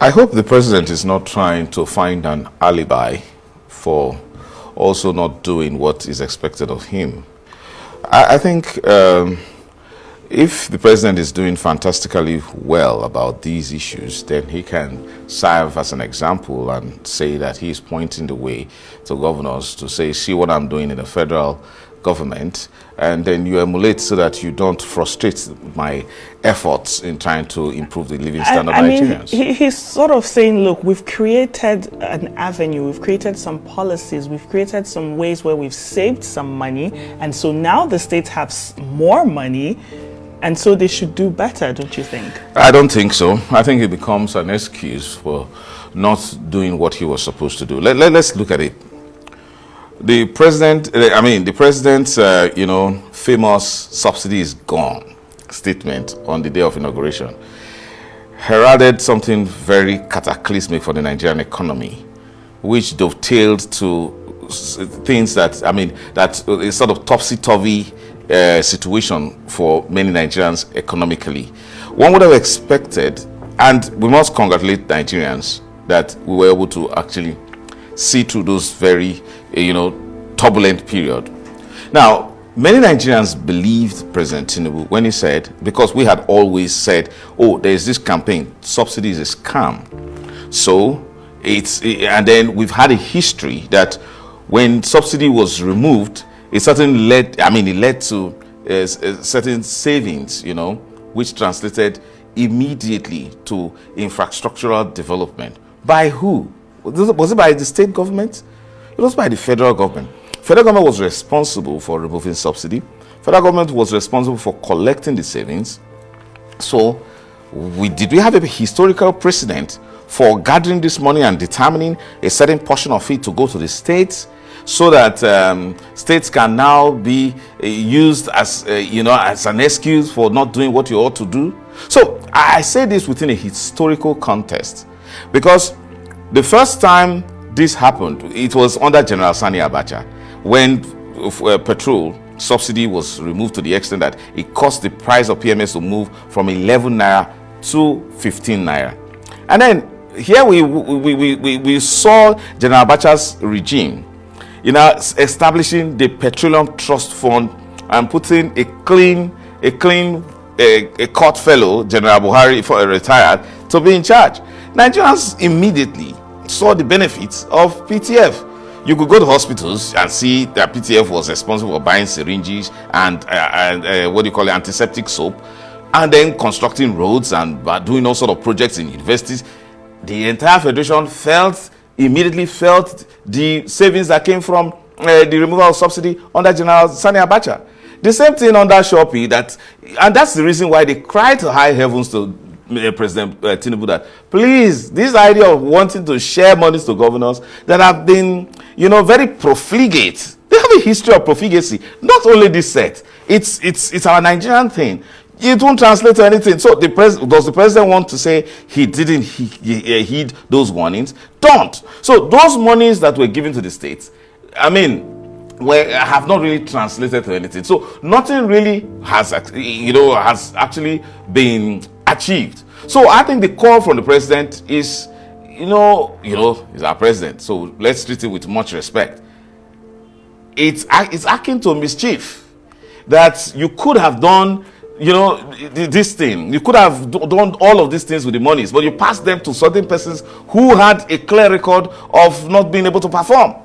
I hope the president is not trying to find an alibi for also not doing what is expected of him. I think if the president is doing fantastically well about these issues, then he can serve as an example and say that he is pointing the way to governors to say, see what I'm doing in the federal government, and then you emulate so that you don't frustrate my efforts in trying to improve the living standard of Nigerians. He's sort of saying, look, we've created an avenue, we've created some policies, we've created some ways where we've saved some money, and so now the states have more money, and so they should do better, don't you think? I don't think so. I think it becomes an excuse for not doing what he was supposed to do. Let's look at it. The president's, famous subsidy is gone statement on the day of inauguration heralded something very cataclysmic for the Nigerian economy, which dovetailed to things that, that is sort of topsy-turvy situation for many Nigerians economically. One would have expected, and we must congratulate Nigerians that we were able to actually see through those very, turbulent period. Now, many Nigerians believed President Tinubu when he said, because we had always said, oh, there's this campaign, subsidies is scam. So, and then we've had a history that when subsidy was removed, it led to certain savings, which translated immediately to infrastructural development. By who? Was it by the state government? It was by the federal government. Federal government was responsible for removing subsidy. Federal government was responsible for collecting the savings. So, did we have a historical precedent for gathering this money and determining a certain portion of it to go to the states, so that states can now be used as as an excuse for not doing what you ought to do? So, I say this within a historical context, because the first time this happened, it was under General Sani Abacha, when petrol subsidy was removed to the extent that it caused the price of PMS to move from 11 naira to 15 naira. And then here we saw General Abacha's regime, establishing the Petroleum Trust Fund and putting a court fellow, General Buhari, for a retired, to be in charge. Nigerians immediately saw the benefits of PTF. You could go to hospitals and see that PTF was responsible for buying syringes and antiseptic soap, and then constructing roads and doing all sort of projects in universities. The entire federation immediately felt the savings that came from the removal of subsidy under General Sani Abacha. The same thing under Shopee, and that's the reason why they cried to high heavens to President Tinubu that, please, this idea of wanting to share monies to governors that have been, very profligate. They have a history of profligacy. Not only this set, it's our Nigerian thing. It won't translate to anything. So does the president want to say he didn't heed those warnings? Don't. So those monies that were given to the states, have not really translated to anything. So nothing really has actually been achieved. So I think the call from the president is, he's our president, so let's treat him with much respect. It's akin to mischief that you could have done, this thing. You could have done all of these things with the monies, but you passed them to certain persons who had a clear record of not being able to perform.